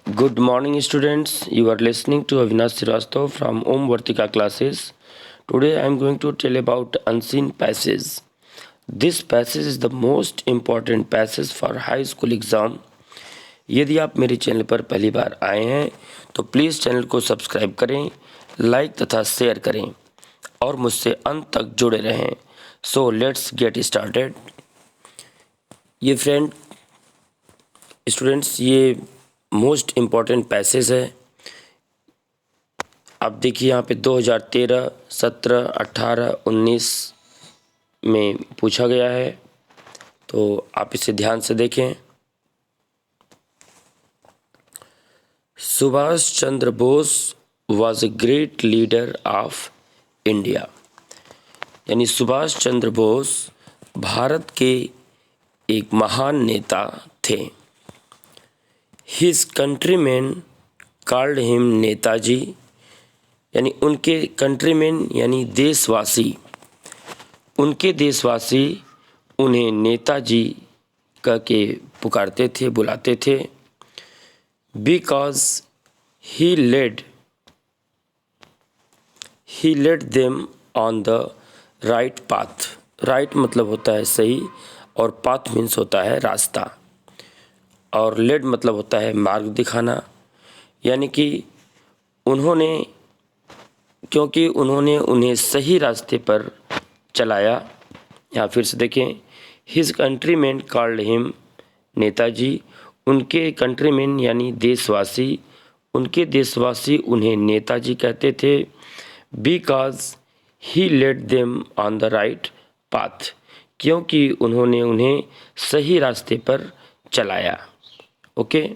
Good morning, students. You are listening to Avinash Srivastava from Om Vartika classes. Today, I am going to tell about unseen passage. This passage is the most important passage for high school exam. यदि आप मेरे channel पर पहली बार आए हैं तो please channel को subscribe करें, लाइक तथा शेयर करें और मुझसे अंत तक जुड़े रहें. So let's get started. ये फ्रेंड स्टूडेंट्स, ये मोस्ट इम्पॉर्टेंट पैसेज है. आप देखिए यहाँ पे 2013, 17, 18, 19 में पूछा गया है, तो आप इसे ध्यान से देखें. Subhash Chandra Bose was a great leader of India. यानी सुभाष चंद्र बोस भारत के एक महान नेता थे. His countryman called him Netaji. यानी उनके कंट्रीमैन यानी देशवासी, उनके देशवासी उन्हें नेताजी कह के पुकारते थे, बुलाते थे. Because he led them on the right path. Right मतलब होता है सही, और पाथ मीन्स होता है रास्ता, और लेड मतलब होता है मार्ग दिखाना. यानी कि क्योंकि उन्होंने उन्हें सही रास्ते पर चलाया. यहाँ फिर से देखें, his countryman called him Netaji. उनके कंट्रीमैन यानी देशवासी, उनके देशवासी उन्हें नेताजी कहते थे. Because he led them on the right path. क्योंकि उन्होंने उन्हें सही रास्ते पर चलाया. ओके,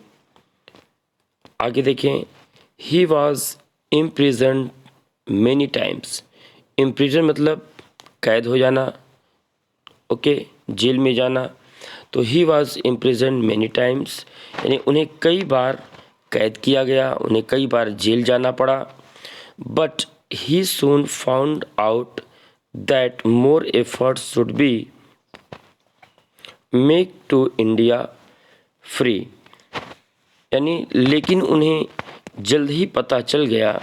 आगे देखें. He was imprisoned many times. Imprison मतलब कैद हो जाना, ओके, जेल में जाना. तो he was imprisoned many times यानी उन्हें कई बार कैद किया गया, उन्हें कई बार जेल जाना पड़ा. But he soon found out that more efforts should be make to India free. यानी लेकिन उन्हें जल्द ही पता चल गया.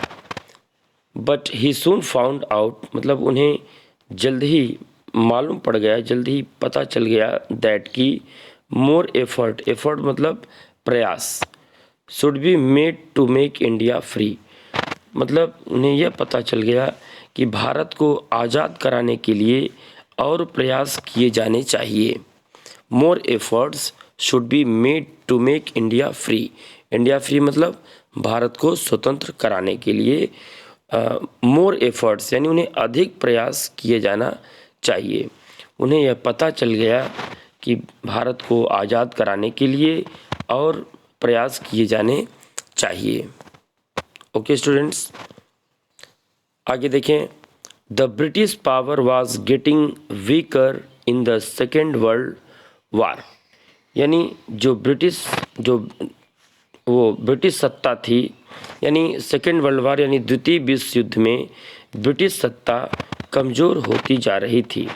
But he soon found out मतलब उन्हें जल्द ही मालूम पड़ गया, जल्द ही पता चल गया दैट की मोर एफर्ट मतलब प्रयास, should be made to make India free. मतलब उन्हें यह पता चल गया कि भारत को आज़ाद कराने के लिए और प्रयास किए जाने चाहिए. More efforts should be made to make India free. India free मतलब भारत को स्वतंत्र कराने के लिए मोर एफर्ट्स यानी उन्हें अधिक प्रयास किए जाना चाहिए. उन्हें यह पता चल गया कि भारत को आज़ाद कराने के लिए और प्रयास किए जाने चाहिए. ओके स्टूडेंट्स, आगे देखें. The British power was getting weaker in the second world war. यानी जो ब्रिटिश सत्ता थी, यानी सेकेंड वर्ल्ड वार यानी द्वितीय विश्व युद्ध में ब्रिटिश सत्ता कमज़ोर होती जा रही थी.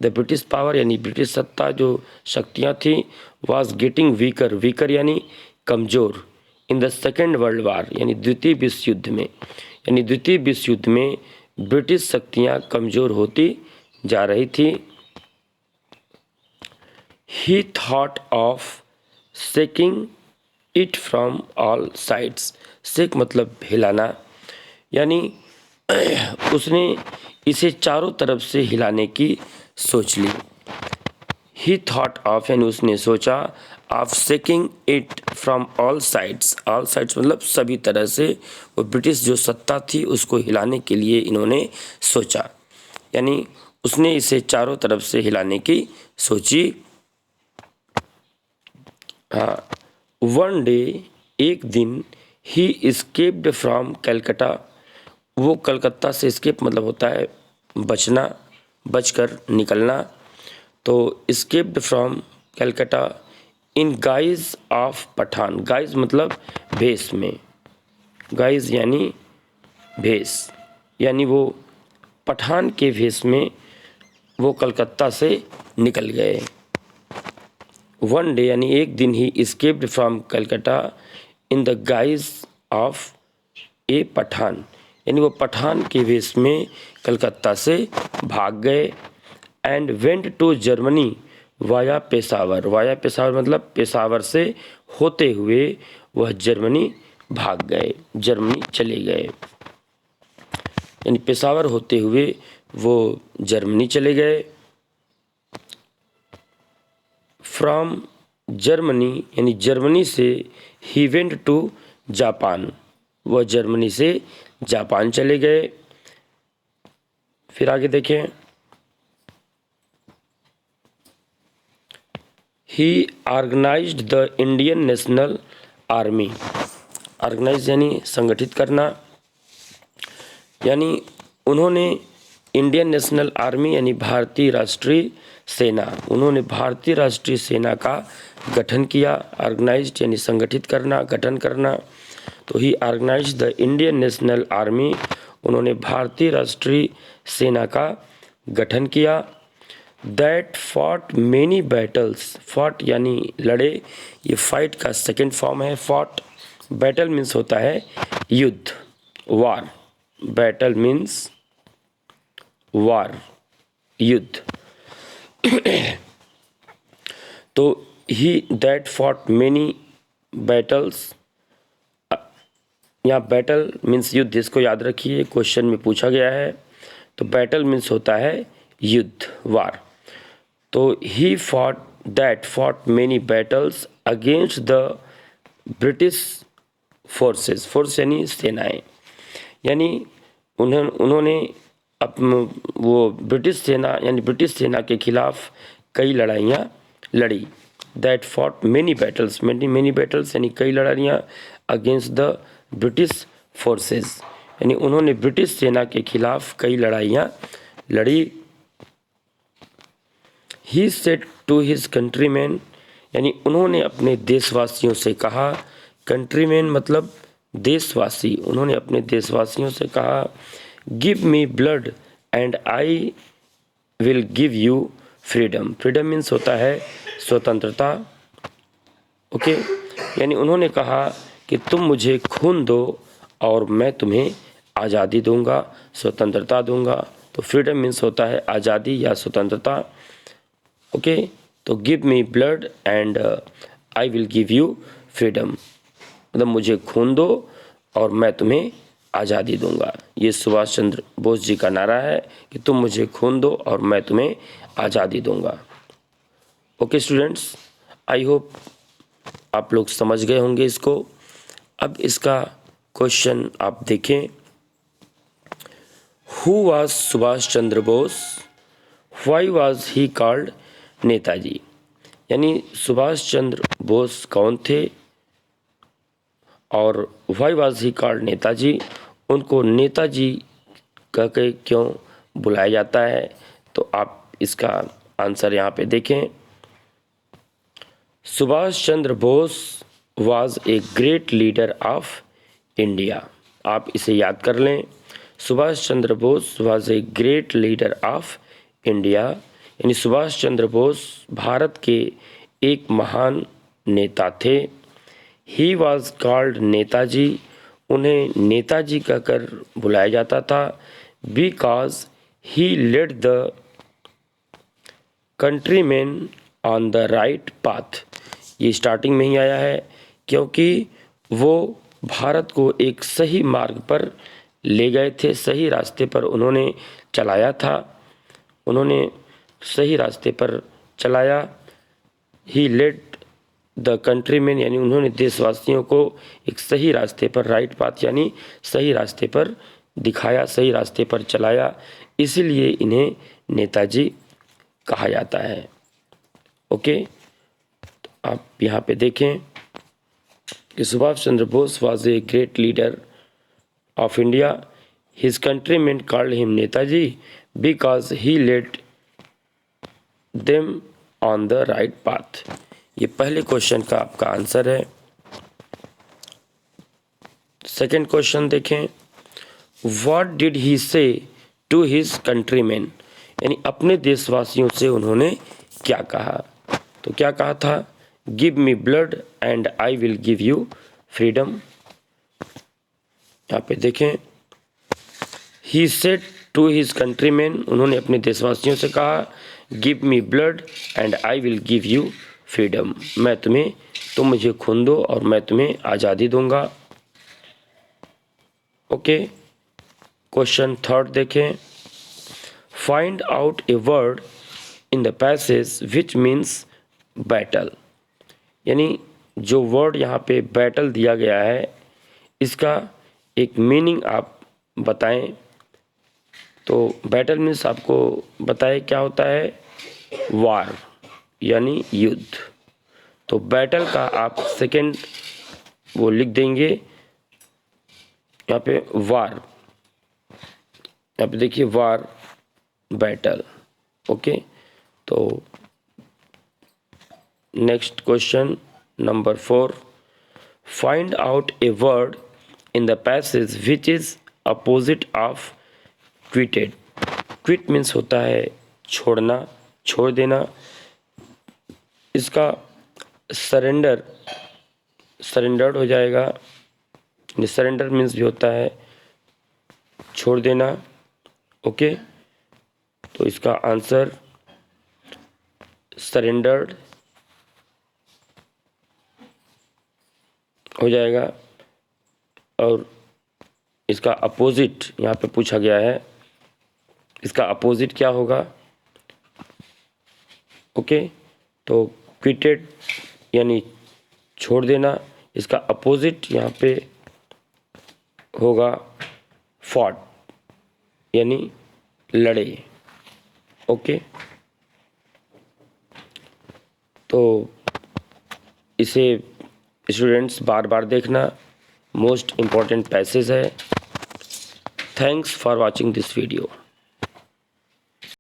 द ब्रिटिश पावर यानी ब्रिटिश सत्ता जो शक्तियाँ थी, वाज गेटिंग वीकर यानी कमज़ोर, in the second world war यानी द्वितीय विश्व युद्ध में. यानी द्वितीय विश्व युद्ध में ब्रिटिश शक्तियाँ कमज़ोर होती जा रही थी. ही thought of shaking it from all sides. Shake मतलब हिलाना, यानी उसने इसे चारों तरफ से हिलाने की सोच ली. ही थॉट ऑफ यानी उसने सोचा, of shaking it from all sides. All sides मतलब सभी तरह से. वो ब्रिटिश जो सत्ता थी उसको हिलाने के लिए इन्होंने सोचा, यानी उसने इसे चारों तरफ से हिलाने की सोची. हाँ, वन डे एक दिन, ही इस्केप्ड फ्रॉम कलकत्ता. वो कलकत्ता से इस्केप मतलब होता है बचना, बचकर निकलना. तो escaped from Calcutta in guise of Pathan. Guise मतलब भेष में, गाइज यानी भेष, यानी वो पठान के भेष में वो कलकत्ता से निकल गए. वन डे यानी एक दिन ही escaped from Calcutta in the guise of a Pathan, यानी वो पठान के वेश में कलकत्ता से भाग गए। And went to Germany via Peshawar, via Peshawar मतलब पेशावर से होते हुए वह जर्मनी भाग गए, जर्मनी चले गए, यानी पेशावर होते हुए वो जर्मनी चले गए। फ्रॉम जर्मनी, यानी जर्मनी से ही वेंट टू जापान, वह जर्मनी से जापान चले गए। फिर आगे देखें, he organised the Indian National Army, organise यानी संगठित करना, यानी उन्होंने इंडियन नेशनल आर्मी यानी भारतीय राष्ट्रीय सेना, उन्होंने भारतीय राष्ट्रीय सेना का गठन किया। ऑर्गेनाइज्ड यानी संगठित करना, गठन करना, तो he organised the Indian National Army, उन्होंने भारतीय राष्ट्रीय सेना का गठन किया। That fought many battles, fought यानी लड़े, ये फाइट का सेकेंड फॉर्म है फॉट। बैटल मीन्स होता है युद्ध, वार, बैटल मीन्स वार, युद्ध। तो he that fought many battles, यहाँ बैटल मीन्स युद्ध, इसको याद रखिए, क्वेश्चन में पूछा गया है। तो बैटल मीन्स होता है युद्ध, वार। तो he fought, that fought many battles against the British forces, force यानी सेनाएं, यानी उन्होंने वो ब्रिटिश सेना यानी ब्रिटिश सेना के खिलाफ कई लड़ाइयाँ लड़ी। That fought many battles, many battles यानी कई लड़ाइयाँ अगेंस्ट द ब्रिटिश फोर्सेस, यानी उन्होंने ब्रिटिश सेना के खिलाफ कई लड़ाइयाँ लड़ी। He said to his countryman, यानी उन्होंने अपने देशवासियों से कहा, कंट्रीमैन मतलब देशवासी, उन्होंने अपने देशवासियों से कहा, give me blood and I will give you freedom, freedom means होता है स्वतंत्रता, ओके। यानी उन्होंने कहा कि तुम मुझे खून दो और मैं तुम्हें आज़ादी दूंगा, स्वतंत्रता दूंगा। तो फ्रीडम मीन्स होता है आज़ादी या स्वतंत्रता, ओके। तो give me blood and I will give you freedom, मतलब मुझे खून दो और मैं तुम्हें आज़ादी दूंगा। ये सुभाष चंद्र बोस जी का नारा है कि तुम मुझे खून दो और मैं तुम्हें आज़ादी दूंगा। ओके स्टूडेंट्स, आई होप आप लोग समझ गए होंगे इसको। अब इसका क्वेश्चन आप देखें, who was Subhash Chandra Bose, why was he called Netaji, यानी सुभाष चंद्र बोस कौन थे और why was he called Netaji, उनको नेताजी कह के क्यों बुलाया जाता है। तो आप इसका आंसर यहाँ पे देखें, Subhash Chandra Bose was a great leader of India, आप इसे याद कर लें। Subhash Chandra Bose was a great leader of India, यानी सुभाष चंद्र बोस भारत के एक महान नेता थे। ही वॉज कॉल्ड नेताजी, उन्हें नेताजी कहकर बुलाया जाता था, because he led the countryman on the right path, ये स्टार्टिंग में ही आया है, क्योंकि वो भारत को एक सही मार्ग पर ले गए थे, सही रास्ते पर उन्होंने चलाया था, उन्होंने सही रास्ते पर चलाया। ही लेड द कंट्रीमैन, यानी उन्होंने देशवासियों को एक सही रास्ते पर, राइट पाथ यानी सही रास्ते पर दिखाया, सही रास्ते पर चलाया, इसीलिए इन्हें नेताजी कहा जाता है। ओके, तो आप यहाँ पे देखें कि Subhash Chandra Bose was a great leader of India, his countryman called him Netaji because he led them on the right path. ये पहले क्वेश्चन का आपका आंसर है। सेकंड क्वेश्चन देखें, what did he say to his countryman, यानी अपने देशवासियों से उन्होंने क्या कहा। तो क्या कहा था, give me blood and I will give you freedom. यहाँ पे देखें, he said to his countryman, उन्होंने अपने देशवासियों से कहा, give me blood and I will give you freedom, तुम मुझे खून दो और मैं तुम्हें आज़ादी दूंगा। ओके, क्वेश्चन थर्ड देखें, find out a word in the passage which means battle, यानी जो वर्ड यहाँ पे बैटल दिया गया है इसका एक मीनिंग आप बताएं। तो बैटल मीन्स आपको बताएं क्या होता है, वार यानी युद्ध। तो बैटल का आप सेकंड वो लिख देंगे यहाँ पे वार, यहाँ पे देखिए वार बैटल। ओके, तो next question number 4, find out a word in the passage which is opposite of quitted. Quit means होता है छोड़ना, छोड़ देना। इसका सरेंडर, सरेंडर्ड हो जाएगा। सरेंडर मीन्स भी होता है छोड़ देना। ओके, तो इसका आंसर सरेंडर्ड हो जाएगा। और इसका अपोजिट यहाँ पे पूछा गया है, इसका अपोजिट क्या होगा। ओके, तो क्विटेड यानी छोड़ देना, इसका अपोजिट यहाँ पे होगा फॉट यानी लड़े। ओके, तो इसे स्टूडेंट्स बार बार देखना, मोस्ट इम्पॉर्टेंट पैसेज है। Thanks for watching this video.